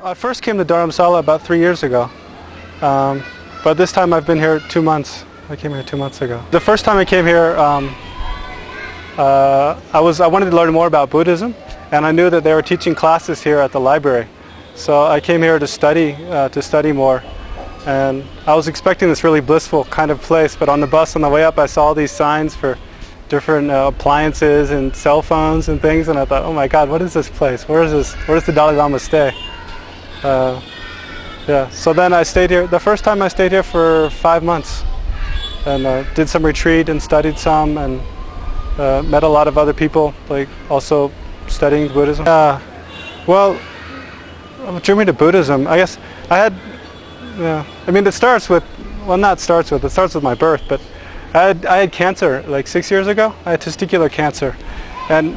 I first came to Dharmsala about 3 years ago, but this time I've been here 2 months. I came here 2 months ago. The first time I came here, I wanted to learn more about Buddhism, and I knew that they were teaching classes here at the library. So I came here to study more, and I was expecting this really blissful kind of place, but on the bus on the way up I saw all these signs for different appliances and cell phones and things, and I thought, oh my God, what is this place? Where does the Dali Lama stay? So then I stayed here. The first time I stayed here for 5 months, and did some retreat and studied some, and met a lot of other people, like also studying Buddhism. Well, what drew me to Buddhism? I guess I had. I mean, it starts with my birth, but I had cancer like 6 years ago. I had testicular cancer, and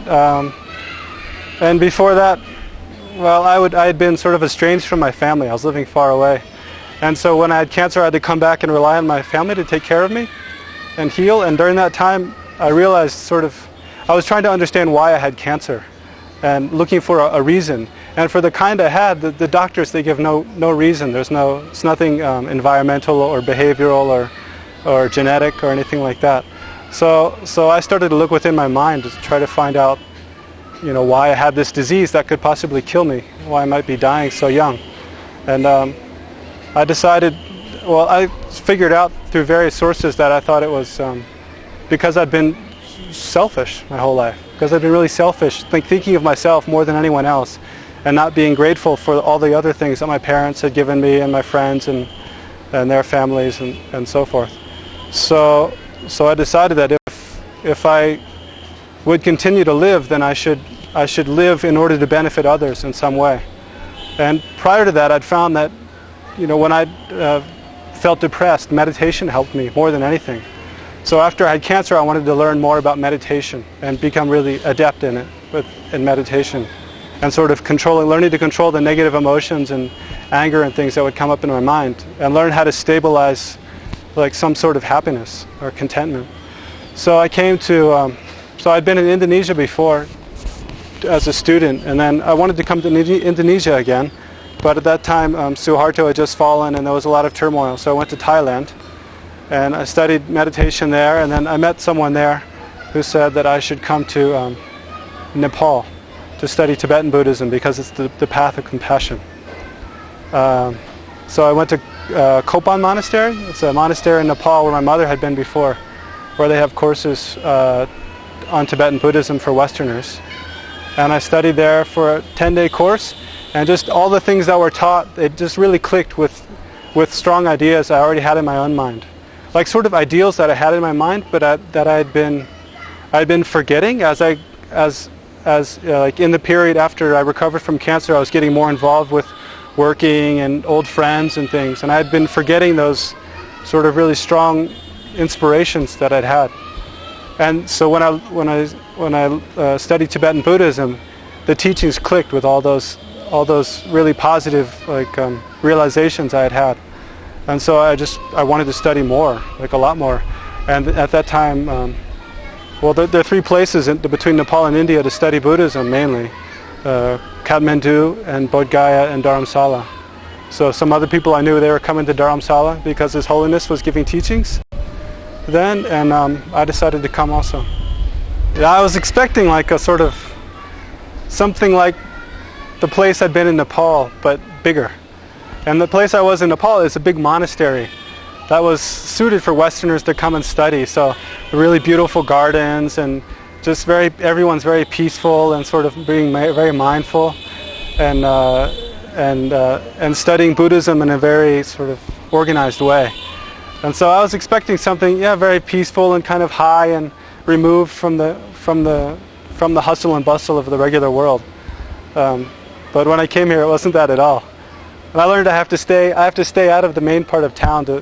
before that, well, I had been sort of estranged from my family. I was living far away, and so when I had cancer, I had to come back and rely on my family to take care of me and heal. And during that time, I realized I was trying to understand why I had cancer, and looking for a reason. And for the kind I had, the doctors, they give no reason. It's nothing environmental or behavioral or genetic or anything like that. So I started to look within my mind to try to find out, why I had this disease that could possibly kill me, why I might be dying so young. And I decided, I figured out through various sources that I thought it was because I'd been selfish my whole life, because I'd been really selfish, thinking of myself more than anyone else, and not being grateful for all the other things that my parents had given me and my friends and their families and so forth. So I decided that if I would continue to live, then I should live in order to benefit others in some way. And prior to that, I'd found that when I felt depressed, meditation helped me more than anything. So after I had cancer, I wanted to learn more about meditation and become really adept in it, in meditation, and sort of learning to control the negative emotions and anger and things that would come up in my mind, and learn how to stabilize like some sort of happiness or contentment. So I came to, so I'd been in Indonesia before as a student, and then I wanted to come to Indonesia again, but at that time Suharto had just fallen and there was a lot of turmoil, so I went to Thailand. And I studied meditation there, and then I met someone there who said that I should come to Nepal to study Tibetan Buddhism because it's the path of compassion. So I went to Kopan Monastery. It's a monastery in Nepal where my mother had been before, where they have courses on Tibetan Buddhism for Westerners. And I studied there for a 10-day course, and just all the things that were taught, it just really clicked with strong ideas I already had in my own mind. Like sort of ideals that I had in my mind, but that I had been forgetting as like in the period after I recovered from cancer. I was getting more involved with working and old friends and things, and I had been forgetting those sort of really strong inspirations that I'd had. And so when I studied Tibetan Buddhism, the teachings clicked with all those really positive realizations I had had. And so I wanted to study more, like a lot more. And at that time, there are 3 places between Nepal and India to study Buddhism mainly. Kathmandu and Bodh Gaya and Dharmsala. So some other people I knew, they were coming to Dharmsala because His Holiness was giving teachings then, and I decided to come also. Yeah, I was expecting like a sort of something like the place I'd been in Nepal, but bigger. And the place I was in Nepal is a big monastery that was suited for Westerners to come and study. So really beautiful gardens, and just everyone's very peaceful and sort of being very mindful, and studying Buddhism in a very sort of organized way. And so I was expecting something, very peaceful and kind of high and removed from the hustle and bustle of the regular world. But when I came here, it wasn't that at all. And I learned I have to stay out of the main part of town to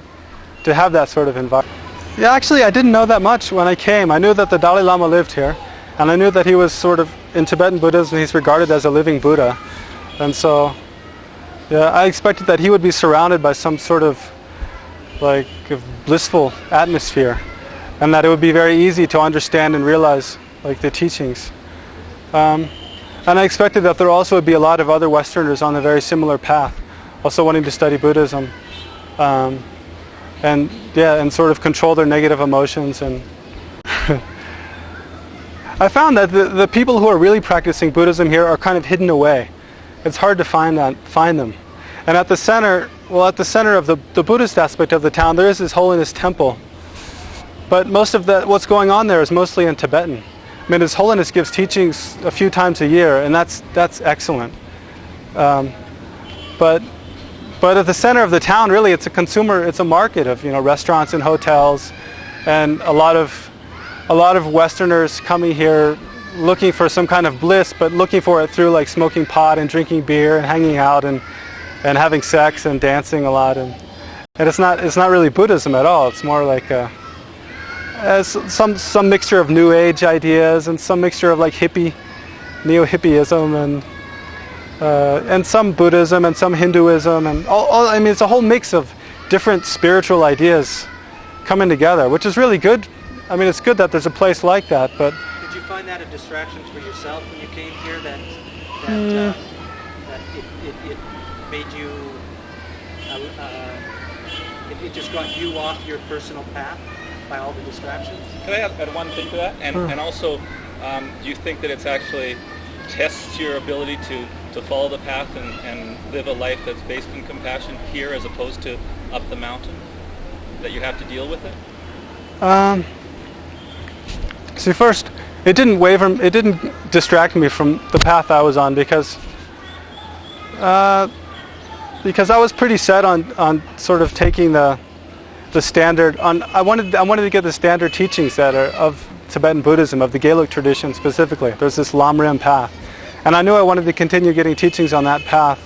have that sort of environment. Yeah, actually I didn't know that much when I came. I knew that the Dali Lama lived here, and I knew that he was sort of, in Tibetan Buddhism, he's regarded as a living Buddha. And so, I expected that he would be surrounded by some sort of like blissful atmosphere, and that it would be very easy to understand and realize like the teachings. And I expected that there also would be a lot of other Westerners on a very similar path, also wanting to study Buddhism, and sort of control their negative emotions. And I found that the people who are really practicing Buddhism here are kind of hidden away. It's hard to find them. And at the center of the Buddhist aspect of the town, there is this holiness temple. But most of what's going on there is mostly in Tibetan. I mean, His Holiness gives teachings a few times a year, and that's excellent. But at the center of the town, really, it's a market of restaurants and hotels, and a lot of Westerners coming here looking for some kind of bliss, but looking for it through like smoking pot and drinking beer and hanging out and having sex and dancing a lot, and it's not really Buddhism at all. It's more like some mixture of New Age ideas and some mixture of like neo-hippieism and some Buddhism and some Hinduism and all. I mean, it's a whole mix of different spiritual ideas coming together, which is really good. I mean, it's good that there's a place like that. But did you find that a distraction for yourself when you came here? That it made you, it just got you off your personal path by all the distractions? Can I add one thing to that? And also, do you think that it's actually tests your ability to follow the path and live a life that's based in compassion here as opposed to up the mountain? That you have to deal with it? See, first, it didn't distract me from the path I was on because I was pretty set on sort of taking the standard. I wanted to get the standard teachings that are of Tibetan Buddhism, of the Gelug tradition specifically. There's this Lamrim path, and I knew I wanted to continue getting teachings on that path.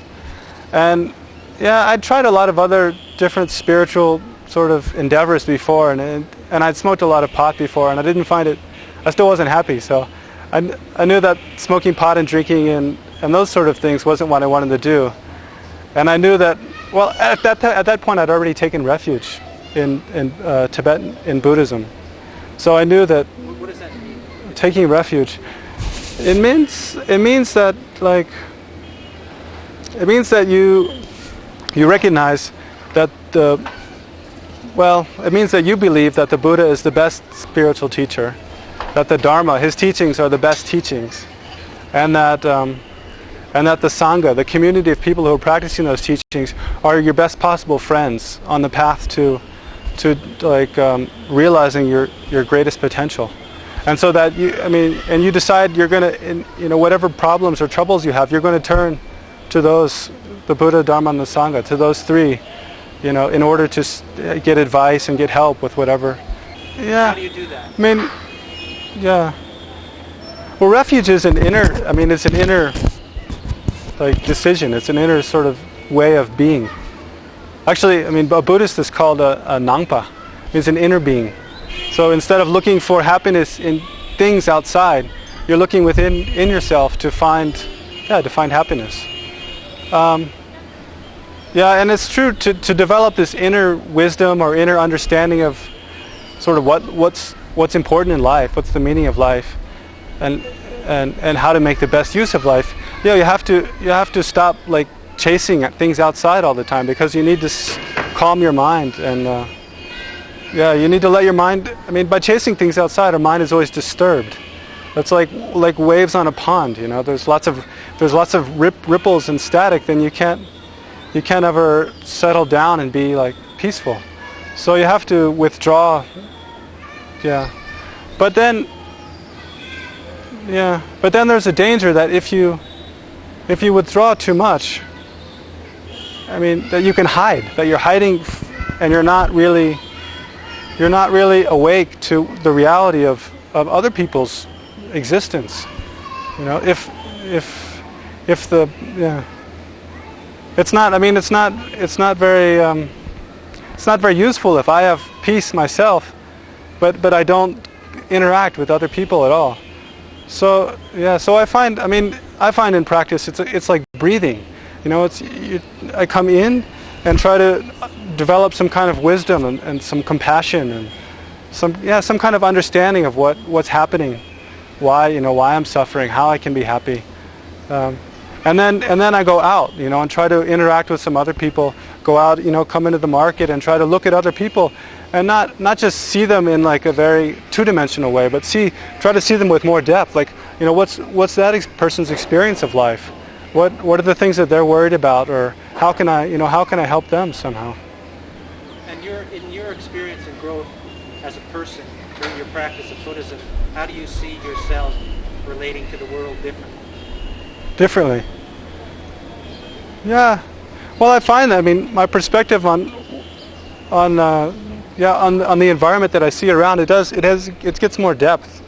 And yeah, I'd tried a lot of other different spiritual sort of endeavors before, and I'd smoked a lot of pot before, and I didn't find it. I still wasn't happy, so I knew that smoking pot and drinking and those sort of things wasn't what I wanted to do. And I knew that, well, at that point I'd already taken refuge in Tibet, in Buddhism. So I knew that. What does that mean? Taking refuge. It means that you recognize that it means that you believe that the Buddha is the best spiritual teacher, that the Dharma, his teachings, are the best teachings, and that the Sangha, the community of people who are practicing those teachings, are your best possible friends on the path to realizing your greatest potential. And so that you decide you're going to, whatever problems or troubles you have, you're going to turn to those, the Buddha, Dharma, and the Sangha, to those three, in order to get advice and get help with whatever. Yeah. How do you do that? I mean, yeah. Well, refuge is it's an inner, decision. It's an inner sort of way of being. Actually, a Buddhist is called a Nangpa. It's an inner being. So instead of looking for happiness in things outside, you're looking within yourself to find happiness. And it's true to develop this inner wisdom or inner understanding of sort of what's important in life, what's the meaning of life, and how to make the best use of life. You have to stop chasing at things outside all the time, because you need to calm your mind, and you need to let your mind. By chasing things outside, our mind is always disturbed. It's like waves on a pond. There's lots of ripples and static. Then you can't ever settle down and be peaceful. So you have to withdraw. Yeah, but then there's a danger that if you withdraw too much, that you can hide, that you're hiding, and you're not really awake to the reality of other people's existence. It's not very useful if I have peace myself, but I don't interact with other people at all. So I find in practice it's like breathing. I come in and try to develop some kind of wisdom and some compassion and some kind of understanding of what's happening, why I'm suffering, how I can be happy, And then I go out, and try to interact with some other people. Go out, come into the market and try to look at other people, and not just see them in like a very two-dimensional way, but try to see them with more depth. Like, what's that person's experience of life? What are the things that they're worried about, or how can I help them somehow? And in your experience and growth as a person during your practice of Buddhism, how do you see yourself relating to the world Differently? Yeah. Well, I find that, my perspective on the environment that I see around, it gets more depth.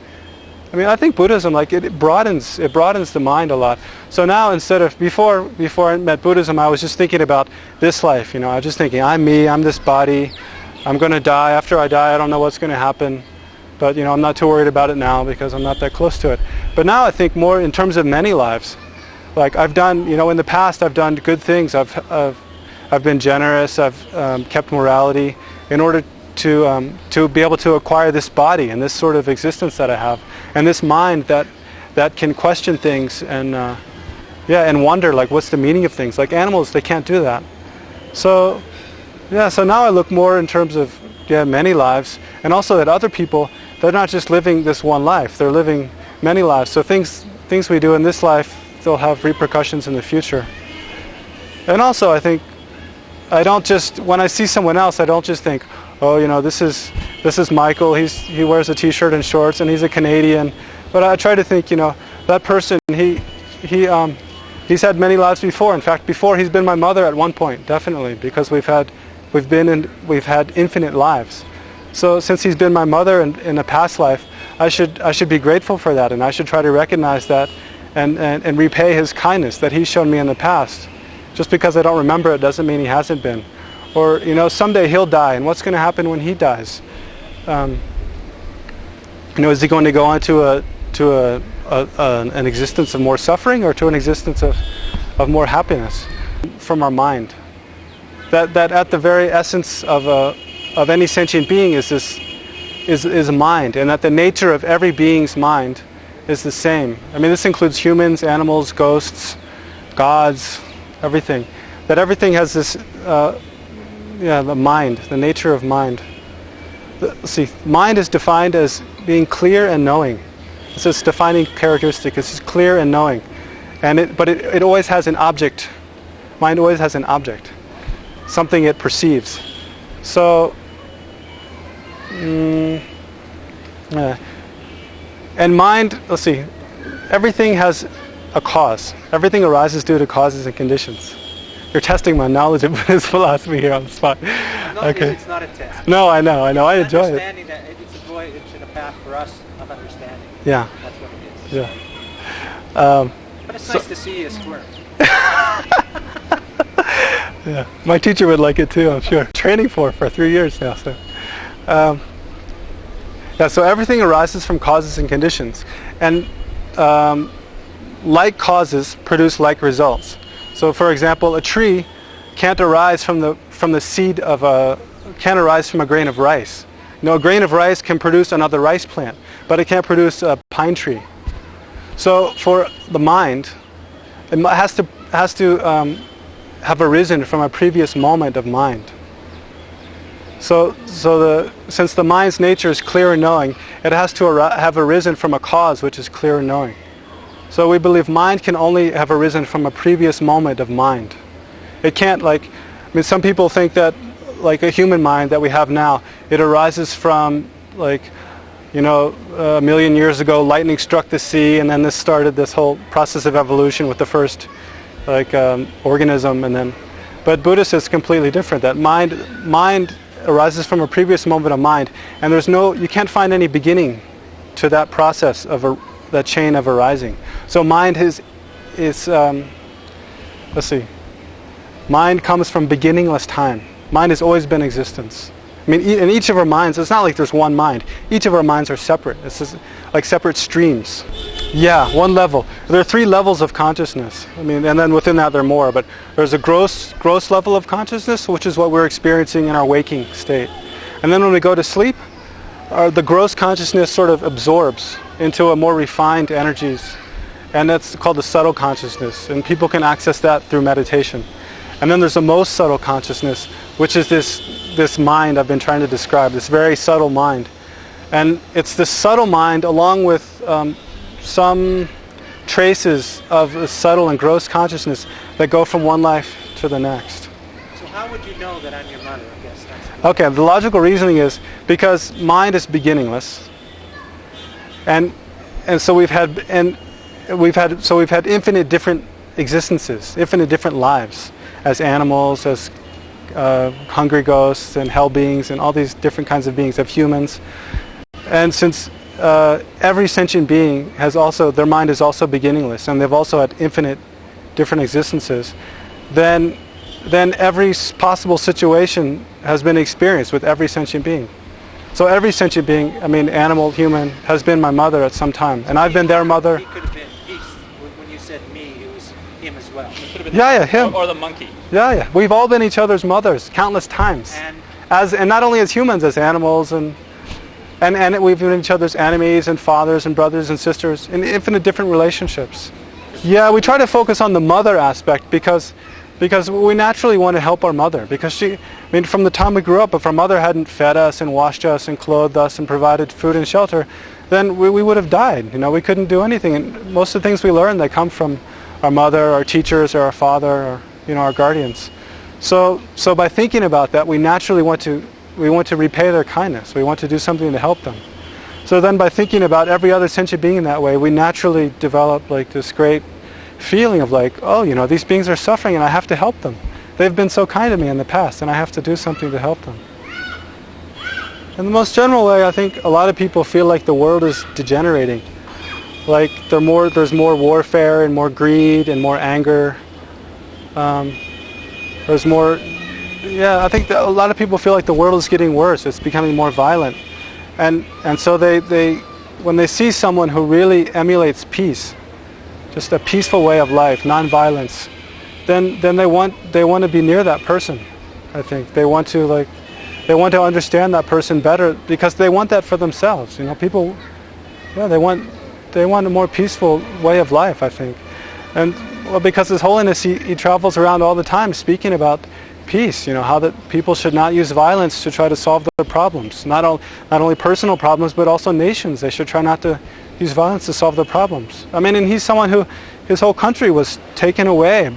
I think Buddhism, it broadens the mind a lot. So now, instead of before I met Buddhism, I was just thinking about this life. I was just thinking, I'm me, I'm this body, I'm going to die. After I die, I don't know what's going to happen, but I'm not too worried about it now because I'm not that close to it. But now I think more in terms of many lives. Like I've done, in the past, I've done good things. I've been generous. I've kept morality in order to be able to acquire this body and this sort of existence that I have, and this mind that can question things and wonder, like, what's the meaning of things. Like animals, they can't do that. So now I look more in terms of many lives, and also that other people, they're not just living this one life, they're living many lives. So things we do in this life, they'll have repercussions in the future. And also I think when I see someone else, I don't just think, oh, this is Michael, he wears a t-shirt and shorts and he's a Canadian. But I try to think, that person, he's had many lives before. In fact, before he's been my mother at one point, definitely, because we've had infinite lives. So since he's been my mother in a past life, I should be grateful for that, and I should try to recognize that and repay his kindness that he's shown me in the past. Just because I don't remember it doesn't mean he hasn't been. Or, someday he'll die, and what's going to happen when he dies? Is he going to go on to an existence of more suffering, or to an existence of more happiness from our mind? That at the very essence of any sentient being is a mind, and that the nature of every being's mind is the same. This includes humans, animals, ghosts, gods, everything. That everything has this, the mind, the nature of mind. Mind is defined as being clear and knowing. It's its defining characteristic. It's just clear and knowing, but it always has an object. Mind always has an object, something it perceives. So, and mind, everything has a cause. Everything arises due to causes and conditions. You're testing my knowledge of Buddhist philosophy here on the spot. Okay. It's not a test. No, I know. I enjoy it. Understanding that it's a path for us of understanding. Yeah. That's what it is. Yeah. But it's nice to see you squirm. Yeah. My teacher would like it too, I'm sure. Training for 3 years now. So. So everything arises from causes and conditions, and like causes produce like results. So, for example, a tree can't arise from the seed can't arise from a grain of rice. A grain of rice can produce another rice plant, but it can't produce a pine tree. So, for the mind, it has to have arisen from a previous moment of mind. So since the mind's nature is clear and knowing, it has to have arisen from a cause which is clear and knowing. So we believe mind can only have arisen from a previous moment of mind. It can't, some people think that, like a human mind that we have now, it arises from, a million years ago, lightning struck the sea, and then this started this whole process of evolution with the first, organism, and then. But Buddhist is completely different. That mind arises from a previous moment of mind, and you can't find any beginning to that process of that chain of arising. So mind mind comes from beginningless time. Mind has always been existence. In each of our minds, it's not like there's one mind. Each of our minds are separate. It's just like separate streams. Yeah, one level. There are 3 levels of consciousness. And then within that there are more, but there's a gross level of consciousness, which is what we're experiencing in our waking state. And then when we go to sleep, the gross consciousness sort of absorbs into a more refined energies, and that's called the subtle consciousness, and people can access that through meditation. And then there's the most subtle consciousness, which is this mind I've been trying to describe, this very subtle mind. And it's this subtle mind along with some traces of a subtle and gross consciousness that go from one life to the next. So how would you know that I'm your mother, I guess? Okay, the logical reasoning is because mind is beginningless. And so we've had infinite different existences, infinite different lives as animals, as hungry ghosts and hell beings and all these different kinds of beings, of humans. And since every sentient being has also, their mind is also beginningless, and they've also had infinite different existences, then every possible situation has been experienced with every sentient being. So every sentient being, I mean animal, human, has been my mother at some time. And I've been their mother. He could have been, when you said me, it was him as well. It could have been Yeah, him. Or the monkey. Yeah. We've all been each other's mothers countless times. And not only as humans, as animals, and we've been each other's enemies and fathers and brothers and sisters in infinite different relationships. Yeah, we try to focus on the mother aspect because we naturally want to help our mother. Because from the time we grew up, if our mother hadn't fed us and washed us and clothed us and provided food and shelter, then we would have died. We couldn't do anything. And most of the things we learn, they come from our mother, our teachers, or our father, or our guardians. So by thinking about that, we naturally want to repay their kindness. We want to do something to help them. So then by thinking about every other sentient being in that way, we naturally develop like this great feeling of like, oh, these beings are suffering and I have to help them. They've been so kind to me in the past and I have to do something to help them. In the most general way, I think a lot of people feel like the world is degenerating. Like there's more warfare and more greed and more anger. There's more, I think that a lot of people feel like the world is getting worse. It's becoming more violent. And so they when they see someone who really emulates peace, just a peaceful way of life, non-violence, then they want to be near that person. I think they want to understand that person better because they want that for themselves. People, they want a more peaceful way of life, I think. And because His Holiness, he travels around all the time speaking about peace. How that people should not use violence to try to solve their problems. Not only personal problems, but also nations. They should try not to use violence to solve their problems. And he's someone who, his whole country was taken away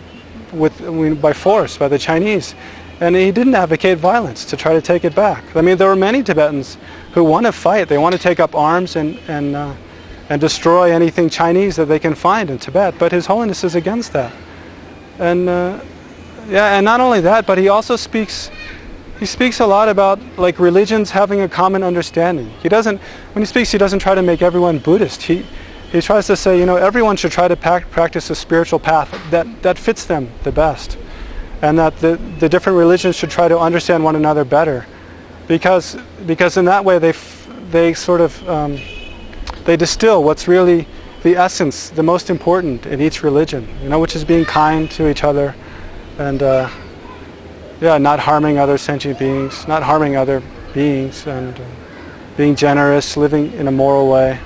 by force by the Chinese. And he didn't advocate violence to try to take it back. There were many Tibetans who want to fight. They want to take up arms and destroy anything Chinese that they can find in Tibet. But His Holiness is against that. And not only that, but he also speaks a lot about like religions having a common understanding. When he speaks, he doesn't try to make everyone Buddhist. He tries to say, everyone should try to practice a spiritual path that fits them the best. And that the different religions should try to understand one another better. Because in that way they sort of they distill what's really the essence, the most important in each religion, which is being kind to each other and not harming other sentient beings, not harming other beings, and being generous, living in a moral way.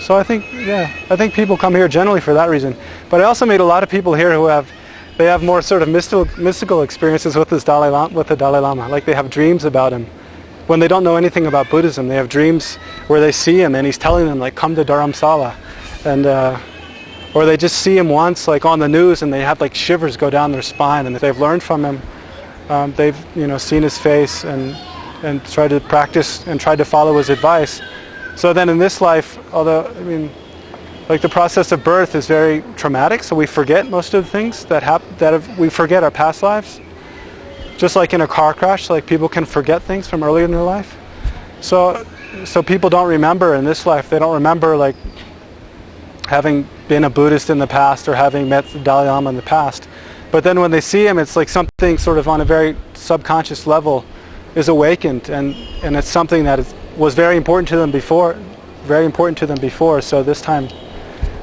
So I think people come here generally for that reason. But I also meet a lot of people here who have more sort of mystical experiences with the Dalai Lama. Like they have dreams about him. When they don't know anything about Buddhism, they have dreams where they see him and he's telling them like, come to Dharmsala, and or they just see him once like on the news and they have like shivers go down their spine, and if they've learned from him, they've seen his face and tried to practice and tried to follow his advice. So then in this life, although like the process of birth is very traumatic, so we forget most of the things we forget our past lives. Just like in a car crash, like people can forget things from earlier in their life. So people don't remember in this life. They don't remember like having been a Buddhist in the past or having met the Dalai Lama in the past. But then when they see him, it's like something sort of on a very subconscious level is awakened, and it's something that was very important to them before. So this time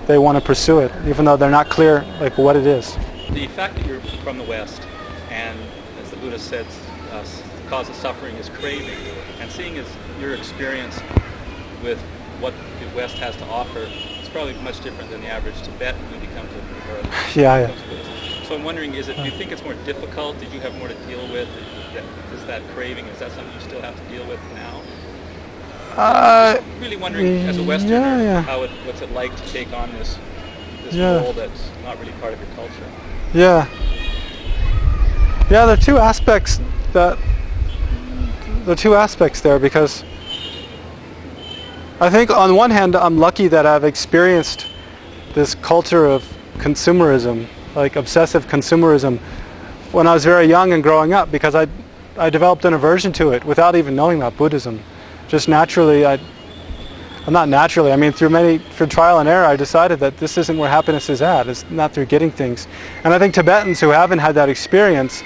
they want to pursue it, even though they're not clear like what it is. The fact that you're from the West, and as the Buddha said, the cause of suffering is craving, and seeing your experience with what the West has to offer, it's probably much different than the average Tibetan who becomes a, or Yeah, becomes a Buddhist. So I'm wondering, do you think it's more difficult? Did you have more to deal with? Is that craving, is that something you still have to deal with now? Really wondering, as a Westerner, what's it like to take on this role that's not really part of your culture? Yeah. Yeah, there are two aspects there, because I think on one hand I'm lucky that I've experienced this culture of consumerism, like obsessive consumerism, when I was very young and growing up, because I developed an aversion to it without even knowing about Buddhism. Just naturally, through trial and error, I decided that this isn't where happiness is at. It's not through getting things. And I think Tibetans who haven't had that experience,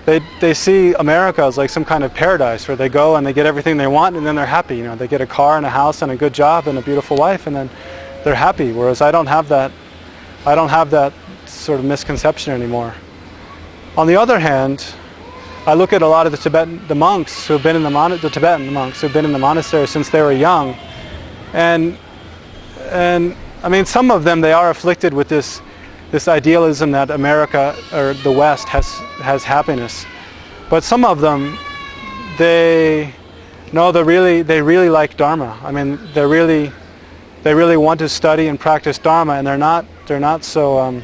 they see America as like some kind of paradise where they go and they get everything they want and then they're happy. You know, they get a car and a house and a good job and a beautiful wife and then they're happy. Whereas I don't have that sort of misconception anymore. On the other hand, I look at a lot of the monks who have been in the Tibetan monks who have been in the monastery since they were young, and I mean, some of them, they are afflicted with this idealism that America or the West has happiness, but some of them they really like Dharma. I mean, they really want to study and practice Dharma, and they're not so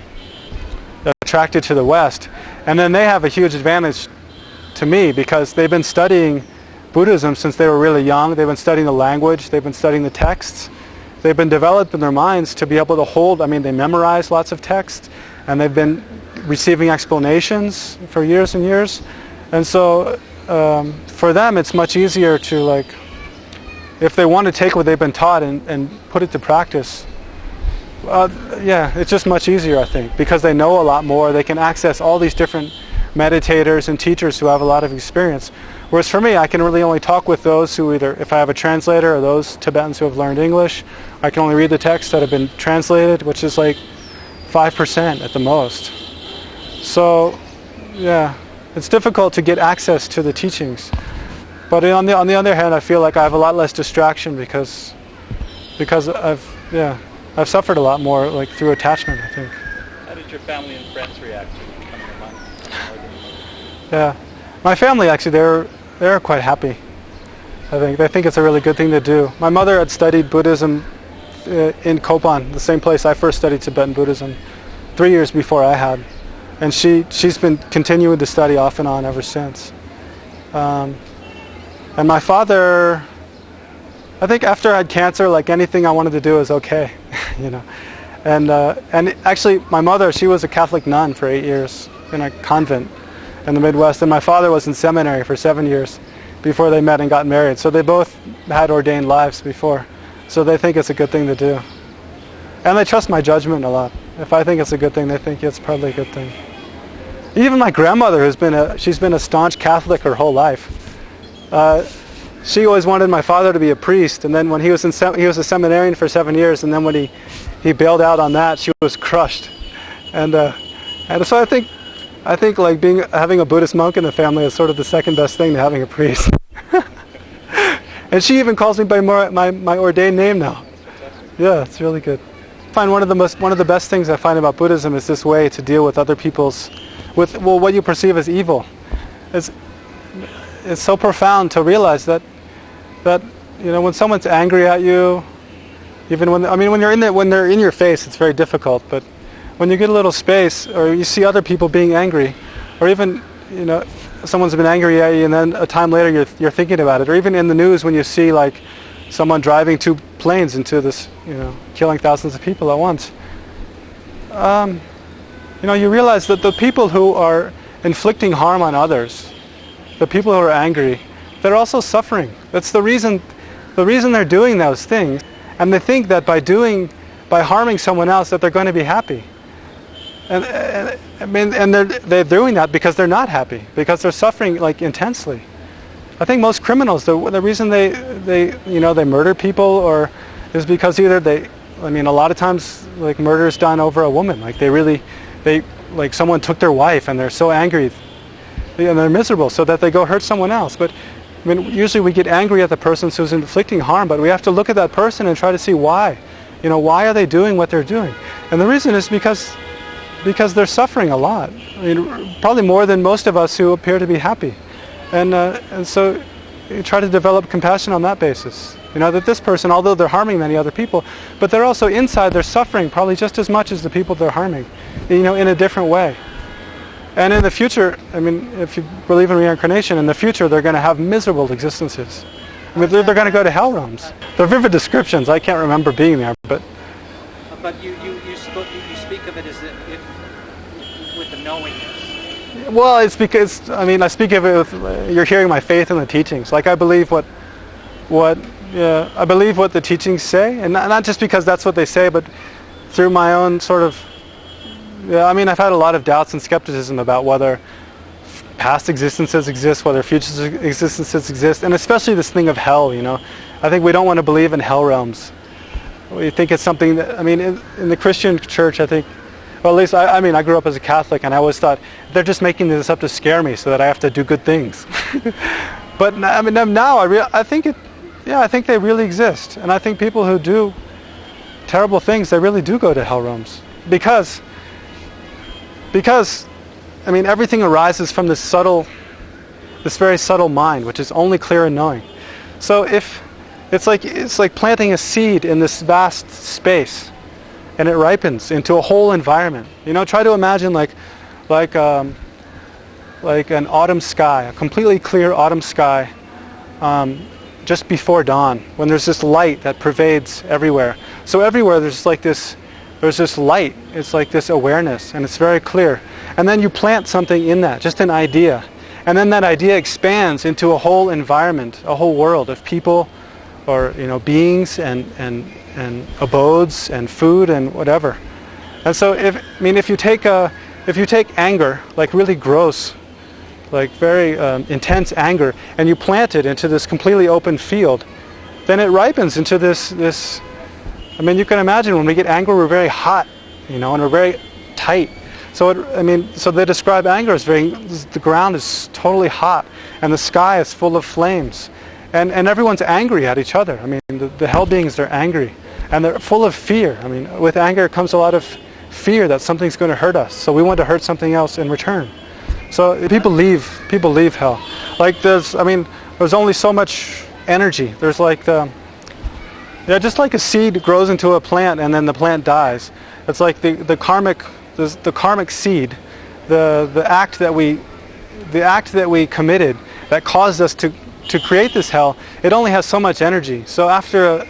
attracted to the West, and then they have a huge advantage to me, because they've been studying Buddhism since they were really young. They've been studying the language, they've been studying the texts, they've been developed in their minds to be able to hold, I mean, they memorize lots of texts, and they've been receiving explanations for years and years. And so for them it's much easier to, like, if they want to take what they've been taught and put it to practice, it's just much easier, I think, because they know a lot more. They can access all these different meditators and teachers who have a lot of experience. Whereas for me, I can really only talk with those who either, if I have a translator, or those Tibetans who have learned English, I can only read the texts that have been translated, which is like 5% at the most. So, yeah, it's difficult to get access to the teachings. But on the other hand, I feel like I have a lot less distraction because I've suffered a lot more, like, through attachment, I think. How did your family and friends react to becoming a monk? Yeah, my family, actually, they're quite happy. I think they think it's a really good thing to do. My mother had studied Buddhism in Kopan, the same place I first studied Tibetan Buddhism, 3 years before I had, and she's been continuing to study off and on ever since. And my father, I think after I had cancer, like, anything I wanted to do was okay, you know. And actually, my mother, she was a Catholic nun for 8 years in a convent in the Midwest, and my father was in seminary for 7 years before they met and got married. So they both had ordained lives before. So they think it's a good thing to do. And they trust my judgment a lot. If I think it's a good thing, they think it's probably a good thing. Even my grandmother, she's been a staunch Catholic her whole life. She always wanted my father to be a priest, and then when he was a seminarian for 7 years, and then when he bailed out on that, she was crushed. And so I think like having a Buddhist monk in the family is sort of the second best thing to having a priest. And she even calls me by my ordained name now. Yeah, it's really good. I find one of the best things I find about Buddhism is this way to deal with other people's, what you perceive as evil. It's so profound to realize that you know, when someone's angry at you, even when they're in your face, it's very difficult. But when you get a little space, or you see other people being angry, or even, you know, someone's been angry at you, and then a time later you're thinking about it, or even in the news when you see, like, someone driving 2 planes into this, you know, killing thousands of people at once. You know, you realize that the people who are inflicting harm on others, the people who are angry, they're also suffering. That's the reason they're doing those things, and they think that by harming someone else that they're going to be happy. And they're doing that because they're not happy, because they're suffering, like, intensely. I think most criminals, the reason they murder people, or is because either a lot of times, like, murder is done over a woman. Like, like someone took their wife and they're so angry and they're miserable, so that they go hurt someone else. But usually we get angry at the person who's inflicting harm, but we have to look at that person and try to see why. why are they doing what they're doing? And the reason is because they're suffering a lot. I mean, probably more than most of us who appear to be happy. And so you try to develop compassion on that basis. That this person, although they're harming many other people, but they're also inside, they're suffering probably just as much as the people they're harming, in a different way. And in the future, I mean, if you believe in reincarnation, in the future they're going to have miserable existences. I mean, they're going to go to hell realms. They're vivid descriptions. I can't remember being there, but you speak of it as if with the knowingness. Well, it's because, I mean, I speak of it with, you're hearing my faith in the teachings. Like, I believe what the teachings say, and not just because that's what they say, but through my own sort of, I mean, I've had a lot of doubts and skepticism about whether past existences exist, whether future existences exist, and especially this thing of hell, I think we don't want to believe in hell realms. We think it's something that, I mean, in the Christian church, I think, well, at least, I mean, I grew up as a Catholic, and I always thought, they're just making this up to scare me so that I have to do good things. But, I mean, now I think they really exist. And I think people who do terrible things, they really do go to hell realms. Because, I mean, everything arises from this very subtle mind, which is only clear in knowing. So if it's like planting a seed in this vast space, and it ripens into a whole environment. Try to imagine like an autumn sky, a completely clear autumn sky, just before dawn, when there's this light that pervades everywhere. So everywhere there's this light. It's like this awareness, and it's very clear. And then you plant something in that, just an idea. And then that idea expands into a whole environment, a whole world of people, or beings and abodes and food and whatever. And so if you take anger, like really gross, like very intense anger, and you plant it into this completely open field, then it ripens into this. I mean, you can imagine when we get angry, we're very hot, and we're very tight. So so they describe anger as the ground is totally hot, and the sky is full of flames, and everyone's angry at each other. I mean, the hell beings, they're angry, and they're full of fear. I mean, with anger comes a lot of fear that something's going to hurt us, so we want to hurt something else in return. So people leave hell. Like there's only so much energy. There's just like a seed grows into a plant and then the plant dies. It's like the karmic seed, the act that we committed that caused us to create this hell. It only has so much energy. So after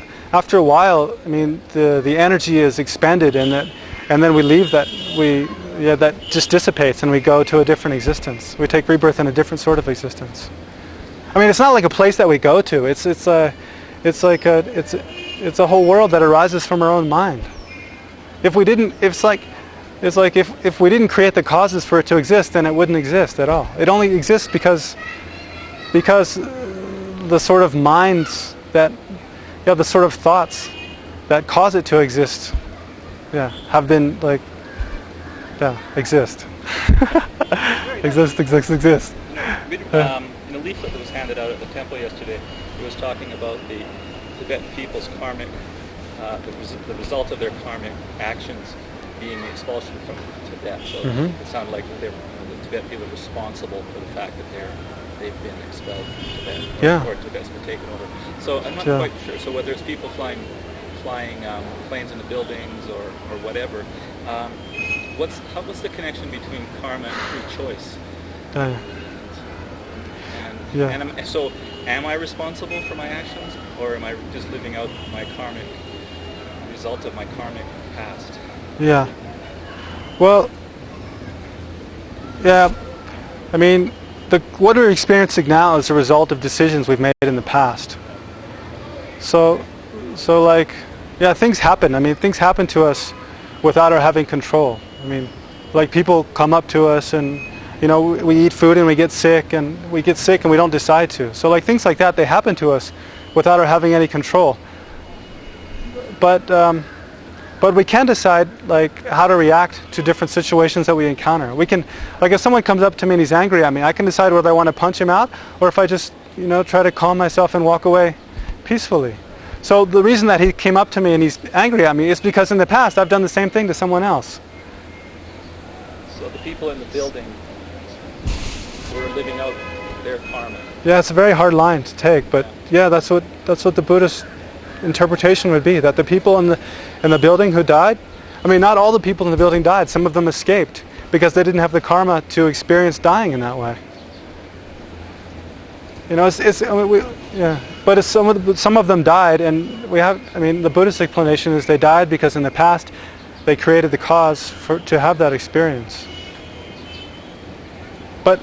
a while, I mean, the energy is expended, and then we leave that that just dissipates, and we go to a different existence. We take rebirth in a different sort of existence. I mean, it's not like a place that we go to. It's a whole world that arises from our own mind. If we didn't create the causes for it to exist, then it wouldn't exist at all. It only exists because the sort of minds that, the sort of thoughts that cause it to exist, have been exist. exist. In a leaflet that was handed out at the temple yesterday, it was talking about the Tibetan people's karmic, the result of their karmic actions being the expulsion from Tibet. So it sounded like the Tibetan people are responsible for the fact that they've been expelled from Tibet, or Tibet's been taken over. So I'm not quite sure. So whether it's people flying planes into buildings or whatever, what's the connection between karma and free choice? So am I responsible for my actions, or am I just living out my karmic result of my karmic past? Yeah. Well, I mean, what we're experiencing now is a result of decisions we've made in the past. So things happen. I mean, things happen to us without our having control. I mean, like people come up to us and, we eat food and we get sick and we don't decide to. So like things like that, they happen to us without our having any control. But we can decide like how to react to different situations that we encounter. We can, like if someone comes up to me and he's angry at me, I can decide whether I want to punch him out or if I just, try to calm myself and walk away peacefully. So the reason that he came up to me and he's angry at me is because in the past I've done the same thing to someone else. So the people in the building were living out their karma. Yeah, it's a very hard line to take, but yeah, that's what the Buddhist interpretation would be, that the people in the building who died, I mean, not all the people in the building died. Some of them escaped because they didn't have the karma to experience dying in that way. You know, but some of them died, and the Buddhist explanation is they died because in the past they created the cause to have that experience. But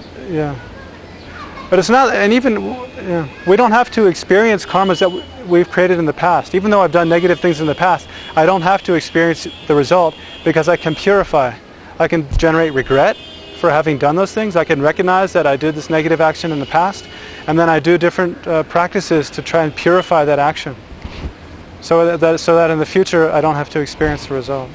it's not, and even we don't have to experience karmas that we've created in the past. Even though I've done negative things in the past, I don't have to experience the result because I can purify. I can generate regret for having done those things. I can recognize that I did this negative action in the past, and then I do different practices to try and purify that action, so that in the future I don't have to experience the result.